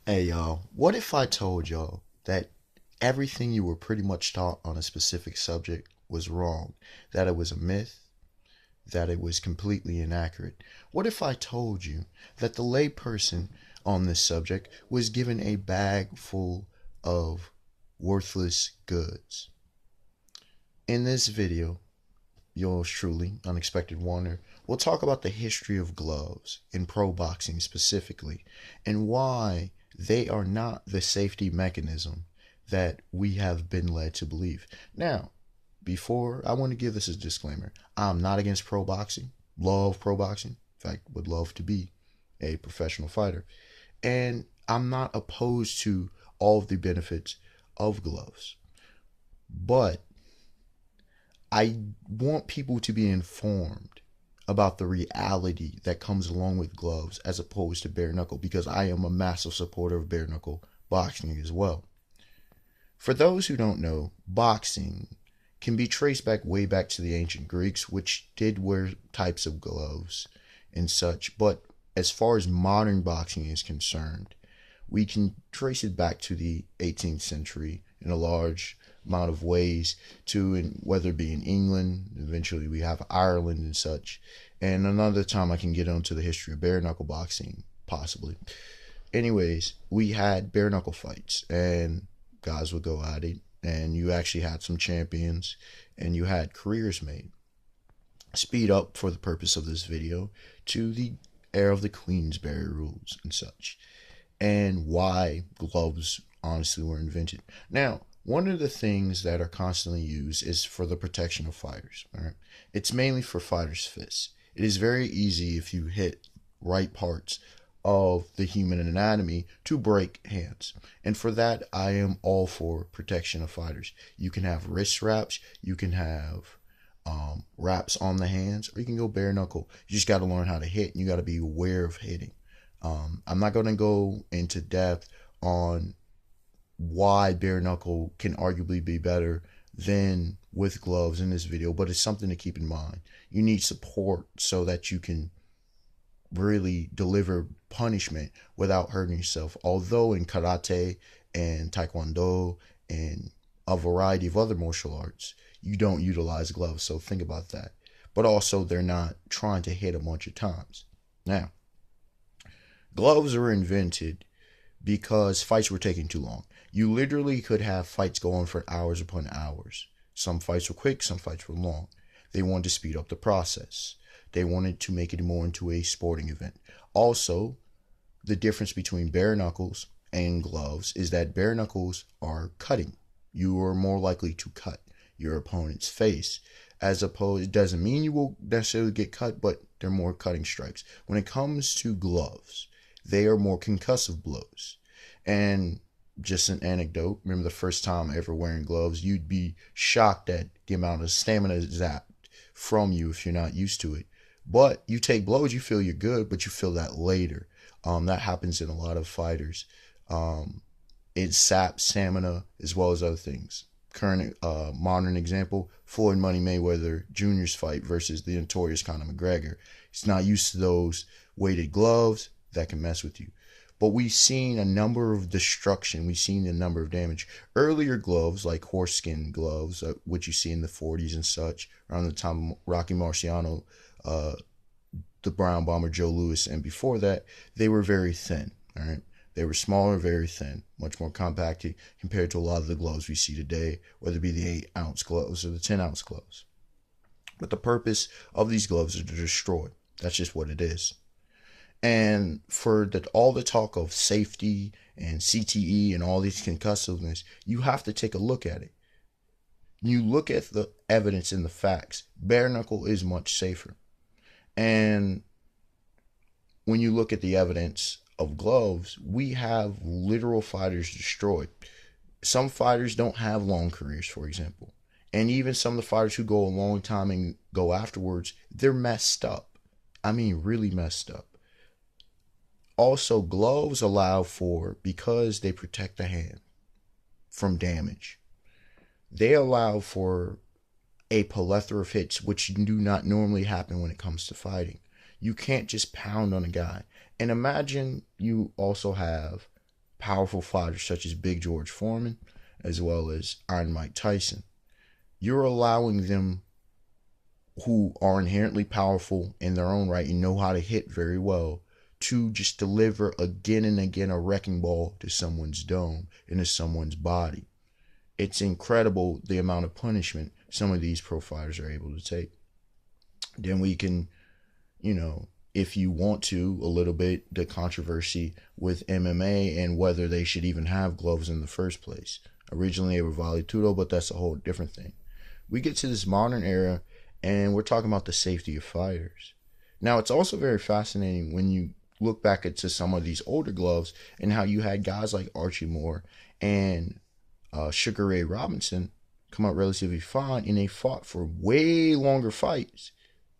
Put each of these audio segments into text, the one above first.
Hey y'all, what if I told y'all that everything you were pretty much taught on a specific subject was wrong? That it was a myth? That it was completely inaccurate? What if I told you that the layperson on this subject was given a bag full of worthless goods? In this video, yours truly, Unexpected Wonder, we'll talk about the history of gloves in pro boxing specifically and why they are not the safety mechanism that we have been led to believe. Now, before I want to give this as a disclaimer, I'm not against pro boxing, love pro boxing, in fact, would love to be a professional fighter, and I'm not opposed to all of the benefits of gloves. But I want people to be informed about the reality that comes along with gloves as opposed to bare knuckle because I am a massive supporter of bare knuckle boxing as well. For those who don't know, boxing can be traced back way back to the ancient Greeks, which did wear types of gloves and such. But as far as modern boxing is concerned, we can trace it back to the 18th century in a large amount of ways to whether it be in England, eventually we have Ireland and such. And another time I can get onto the history of bare knuckle boxing, possibly. Anyways, we had bare knuckle fights and guys would go at it and you actually had some champions and you had careers made. Speed up for the purpose of this video to the era of the Queensberry rules and such, and why gloves honestly were invented. Now, one of the things that are constantly used is for the protection of fighters. All right, it's mainly for fighters' fists. It is very easy if you hit right parts of the human anatomy to break hands. And for that, I am all for protection of fighters. You can have wrist wraps, you can have wraps on the hands, or you can go bare knuckle. You just got to learn how to hit, and you got to be aware of hitting. I'm not going to go into depth on why bare knuckle can arguably be better than with gloves in this video, but it's something to keep in mind. You need support so that you can really deliver punishment without hurting yourself. Although in karate and taekwondo and a variety of other martial arts, you don't utilize gloves, so think about that. But also, they're not trying to hit a bunch of times. Now, gloves were invented because fights were taking too long. You literally could have fights go on for hours upon hours. Some fights were quick, some fights were long. They wanted to speed up the process. They wanted to make it more into a sporting event. Also, the difference between bare knuckles and gloves is that bare knuckles are cutting. You are more likely to cut your opponent's face, as opposed, it doesn't mean you will necessarily get cut, but they're more cutting strikes. When it comes to gloves, they are more concussive blows. And just an anecdote, remember the first time ever wearing gloves, you'd be shocked at the amount of stamina zapped from you if you're not used to it. But you take blows, you feel you're good, but you feel that later. That happens in a lot of fighters. It saps stamina as well as other things. Current modern example, Floyd Money Mayweather Jr.'s fight versus the notorious Conor McGregor. He's not used to those weighted gloves that can mess with you. But we've seen a number of destruction. We've seen a number of damage. Earlier gloves, like horse skin gloves, which you see in the 40s and such, around the time of Rocky Marciano, uh, the Brown Bomber Joe Louis, and before that, they were very thin. All right, they were smaller, very thin, much more compact compared to a lot of the gloves we see today, whether it be the 8-ounce gloves or the 10-ounce gloves. But the purpose of these gloves is to destroy. That's just what it is. And for all the talk of safety and CTE and all these concussiveness, you have to take a look at it. You look at the evidence and the facts. Bare knuckle is much safer. And when you look at the evidence of gloves, we have literal fighters destroyed. Some fighters don't have long careers, for example. And even some of the fighters who go a long time and go afterwards, they're messed up. I mean, really messed up. Also, gloves allow for, because they protect the hand from damage, they allow for a plethora of hits which do not normally happen when it comes to fighting. You can't just pound on a guy. And imagine you also have powerful fighters such as Big George Foreman, as well as Iron Mike Tyson. You're allowing them, who are inherently powerful in their own right and know how to hit very well, to just deliver again and again a wrecking ball to someone's dome, into someone's body. It's incredible the amount of punishment some of these pro fighters are able to take. Then we can, if you want to, a little bit, the controversy with MMA and whether they should even have gloves in the first place. Originally they were Vale Tudo, but that's a whole different thing. We get to this modern era and we're talking about the safety of fighters. Now, it's also very fascinating when you look back into some of these older gloves and how you had guys like Archie Moore and Sugar Ray Robinson come out relatively fine, and they fought for way longer fights,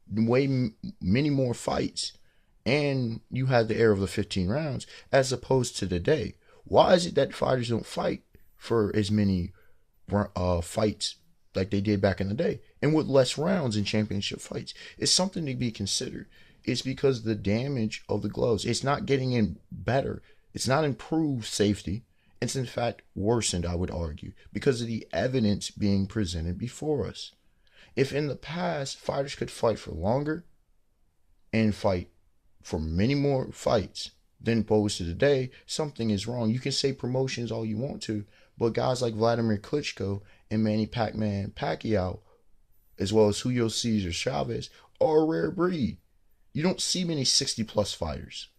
many more fights, and you had the era of the 15 rounds as opposed to today. Why is it that fighters don't fight for as many fights like they did back in the day, and with less rounds in championship fights? It's something to be considered. It's because the damage of the gloves, it's not getting in better. It's not improved safety. It's in fact worsened, I would argue, because of the evidence being presented before us. If in the past fighters could fight for longer and fight for many more fights than opposed to today, something is wrong. You can say promotions all you want to, but guys like Vladimir Klitschko and Manny Pac-Man Pacquiao, as well as Julio Cesar Chavez, are a rare breed. You don't see many 60-plus fighters.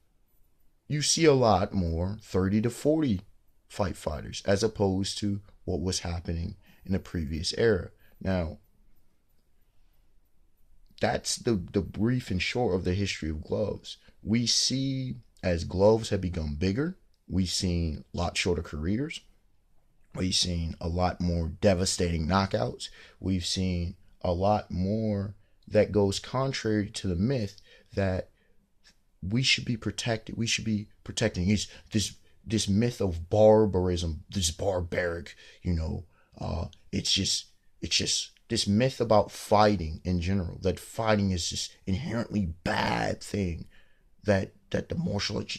You see a lot more 30 to 40 fight fighters, as opposed to what was happening in the previous era. Now, that's the brief and short of the history of gloves. We see, as gloves have become bigger, we've seen a lot shorter careers. We've seen a lot more devastating knockouts. We've seen a lot more that goes contrary to the myth that we should be protected. We should be protecting this myth of barbarism, this barbaric, it's just this myth about fighting in general, that fighting is just inherently bad thing, that the martial arts,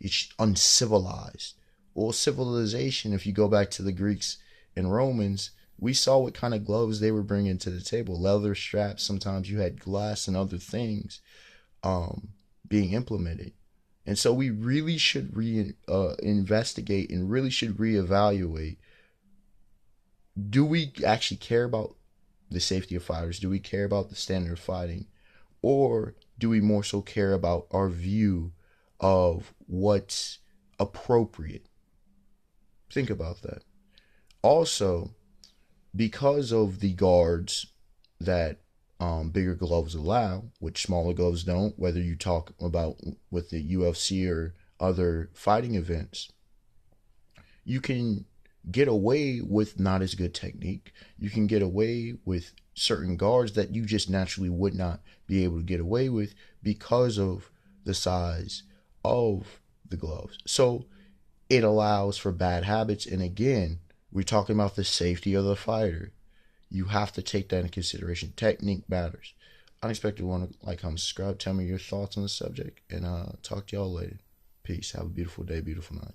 it's uncivilized. Well, civilization, if you go back to the Greeks and Romans, we saw what kind of gloves they were bringing to the table. Leather straps, sometimes you had glass and other things being implemented. And so we really should investigate and really should reevaluate. Do we actually care about the safety of fighters? Do we care about the standard of fighting? Or do we more so care about our view of what's appropriate? Think about that. Also, because of the guards that bigger gloves allow, which smaller gloves don't, whether you talk about with the UFC or other fighting events, you can get away with not as good technique. You can get away with certain guards that you just naturally would not be able to get away with because of the size of the gloves. So it allows for bad habits. And again, we're talking about the safety of the fighter. You have to take that into consideration. Technique matters. Unexpected one, like, comment, subscribe. Tell me your thoughts on the subject, and talk to y'all later. Peace. Have a beautiful day, beautiful night.